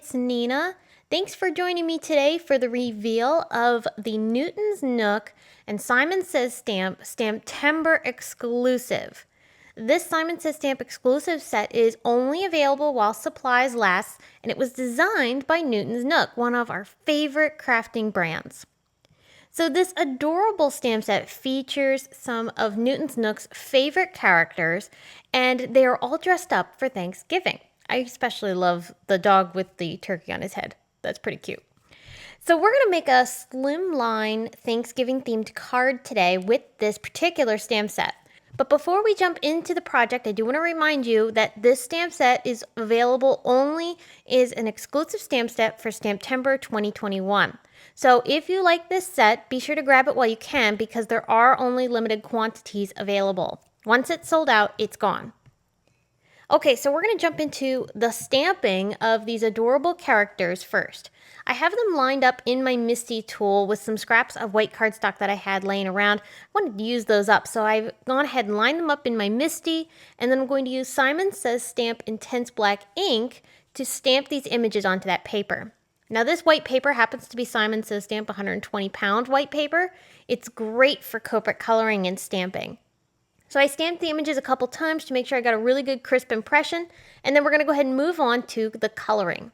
it's Nina. Thanks for joining me today for the reveal of the Newton's Nook and Simon Says Stamp STAMPtember exclusive. This Simon Says Stamp exclusive set is only available while supplies last, and it was designed by Newton's Nook, one of our favorite crafting brands. So this adorable stamp set features some of Newton's Nook's favorite characters, and they are all dressed up for Thanksgiving. I especially love the dog with the turkey on his head. That's pretty cute. So we're going to make a slimline Thanksgiving themed card today with this particular stamp set. But before we jump into the project, I do want to remind you that this stamp set is available only as an exclusive stamp set for STAMPtember 2021. So if you like this set, be sure to grab it while you can because there are only limited quantities available. Once it's sold out, it's gone. Okay, so we're going to jump into the stamping of these adorable characters first. I have them lined up in my MISTI tool with some scraps of white cardstock that I had laying around. I wanted to use those up, so I've gone ahead and lined them up in my MISTI, and then I'm going to use Simon Says Stamp Intense Black ink to stamp these images onto that paper. Now this white paper happens to be Simon Says Stamp 120-pound white paper. It's great for Copic coloring and stamping. So I stamped the images a couple times to make sure I got a really good crisp impression, and then we're going to go ahead and move on to the coloring.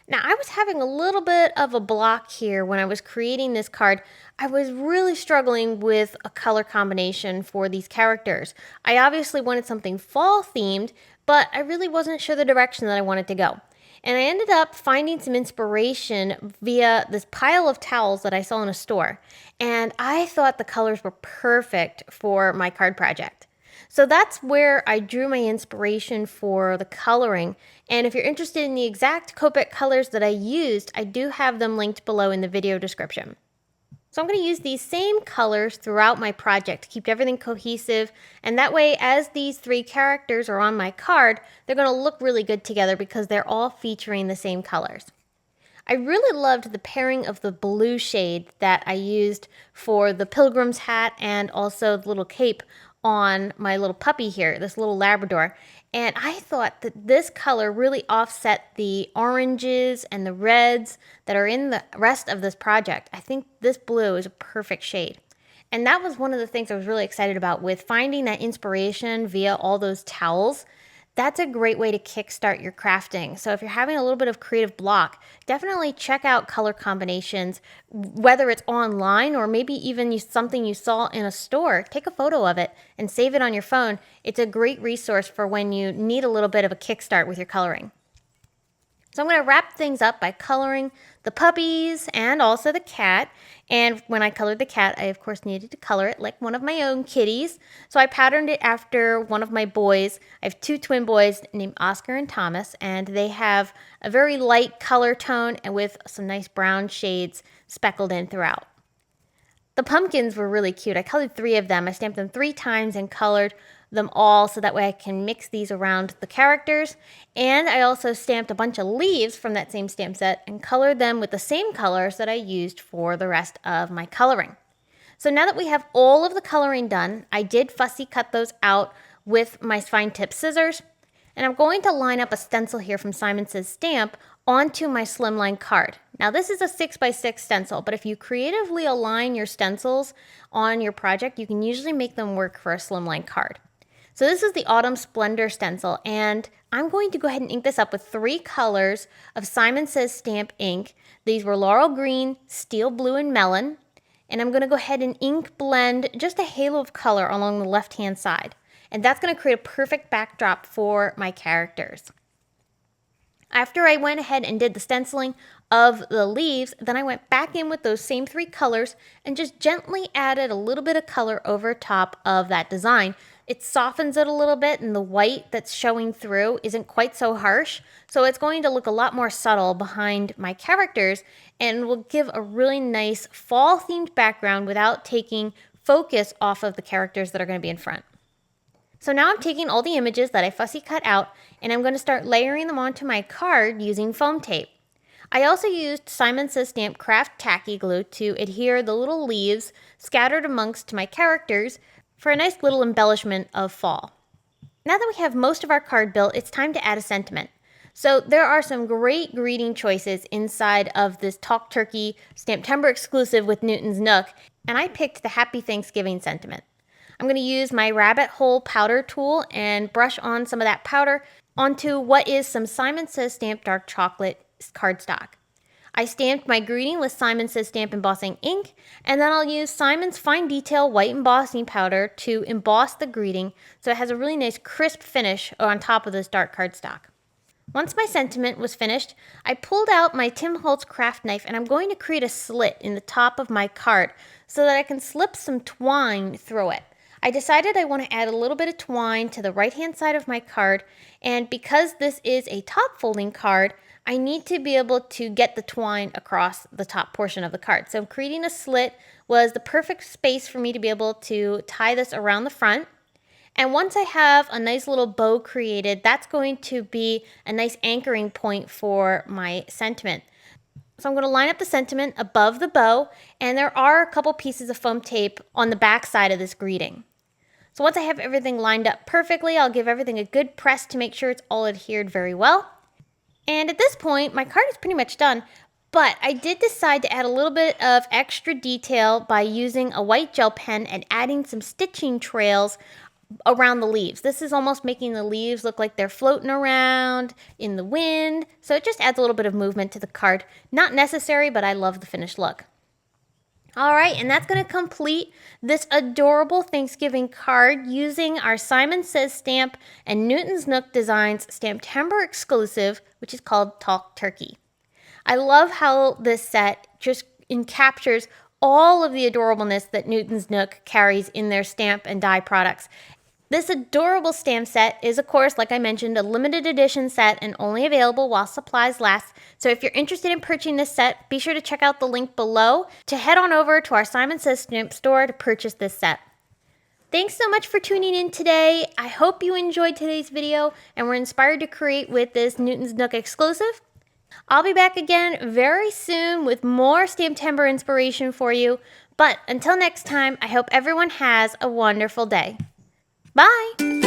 Now I was having a little bit of a block here when I was creating this card. I was really struggling with a color combination for these characters. I obviously wanted something fall themed, but I really wasn't sure the direction that I wanted to go. And I ended up finding some inspiration via this pile of towels that I saw in a store. And I thought the colors were perfect for my card project. So that's where I drew my inspiration for the coloring. And if you're interested in the exact Copic colors that I used, I do have them linked below in the video description. So I'm going to use these same colors throughout my project to keep everything cohesive, and that way as these three characters are on my card, they're going to look really good together because they're all featuring the same colors. I really loved the pairing of the blue shade that I used for the pilgrim's hat and also the little cape on my little puppy here, this little Labrador. And I thought that this color really offset the oranges and the reds that are in the rest of this project. I think this blue is a perfect shade. And that was one of the things I was really excited about with finding that inspiration via all those towels. That's a great way to kickstart your crafting. So if you're having a little bit of creative block, definitely check out color combinations, whether it's online or maybe even something you saw in a store. Take a photo of it and save it on your phone. It's a great resource for when you need a little bit of a kickstart with your coloring. So I'm going to wrap things up by coloring the puppies and also the cat. And when I colored the cat, I of course needed to color it like one of my own kitties. So I patterned it after one of my boys. I have two twin boys named Oscar and Thomas, and they have a very light color tone and with some nice brown shades speckled in throughout. The pumpkins were really cute. I colored 3 of them. I stamped them 3 times and colored them all so that way I can mix these around the characters. And I also stamped a bunch of leaves from that same stamp set and colored them with the same colors that I used for the rest of my coloring. So now that we have all of the coloring done, I did fussy cut those out with my fine tip scissors. And I'm going to line up a stencil here from Simon Says Stamp onto my slimline card. Now this is a 6x6 stencil, but if you creatively align your stencils on your project, you can usually make them work for a slimline card. So this is the Autumn Splendor stencil, and I'm going to go ahead and ink this up with 3 colors of Simon Says Stamp ink. These were Laurel Green, Steel Blue, and Melon. And I'm going to go ahead and ink blend just a halo of color along the left-hand side. And that's going to create a perfect backdrop for my characters. After I went ahead and did the stenciling of the leaves, then I went back in with those same 3 colors and just gently added a little bit of color over top of that design. It softens it a little bit, and the white that's showing through isn't quite so harsh, so it's going to look a lot more subtle behind my characters and will give a really nice fall-themed background without taking focus off of the characters that are going to be in front. So now I'm taking all the images that I fussy cut out, and I'm going to start layering them onto my card using foam tape. I also used Simon Says Stamp Craft Tacky Glue to adhere the little leaves scattered amongst my characters for a nice little embellishment of fall. Now that we have most of our card built, it's time to add a sentiment. So there are some great greeting choices inside of this Talk Turkey STAMPtember exclusive with Newton's Nook, and I picked the Happy Thanksgiving sentiment. I'm going to use my rabbit hole powder tool and brush on some of that powder onto what is some Simon Says Stamp Dark Chocolate cardstock. I stamped my greeting with Simon Says Stamp embossing ink, and then I'll use Simon's Fine Detail white embossing powder to emboss the greeting so it has a really nice crisp finish on top of this dark cardstock. Once my sentiment was finished, I pulled out my Tim Holtz craft knife and I'm going to create a slit in the top of my card so that I can slip some twine through it. I decided I want to add a little bit of twine to the right-hand side of my card, and because this is a top folding card, I need to be able to get the twine across the top portion of the card. So creating a slit was the perfect space for me to be able to tie this around the front. And once I have a nice little bow created, that's going to be a nice anchoring point for my sentiment. So I'm going to line up the sentiment above the bow, and there are a couple pieces of foam tape on the back side of this greeting. So once I have everything lined up perfectly, I'll give everything a good press to make sure it's all adhered very well. And at this point, my card is pretty much done, but I did decide to add a little bit of extra detail by using a white gel pen and adding some stitching trails around the leaves. This is almost making the leaves look like they're floating around in the wind, so it just adds a little bit of movement to the card. Not necessary, but I love the finished look. All right, and that's going to complete this adorable Thanksgiving card using our Simon Says Stamp and Newton's Nook Designs STAMPtember exclusive, which is called Talk Turkey. I love how this set just captures all of the adorableness that Newton's Nook carries in their stamp and die products. This adorable stamp set is, of course, like I mentioned, a limited edition set and only available while supplies last. So if you're interested in purchasing this set, be sure to check out the link below to head on over to our Simon Says Stamp store to purchase this set. Thanks so much for tuning in today. I hope you enjoyed today's video and were inspired to create with this Newton's Nook exclusive. I'll be back again very soon with more STAMPtember inspiration for you. But until next time, I hope everyone has a wonderful day. Bye!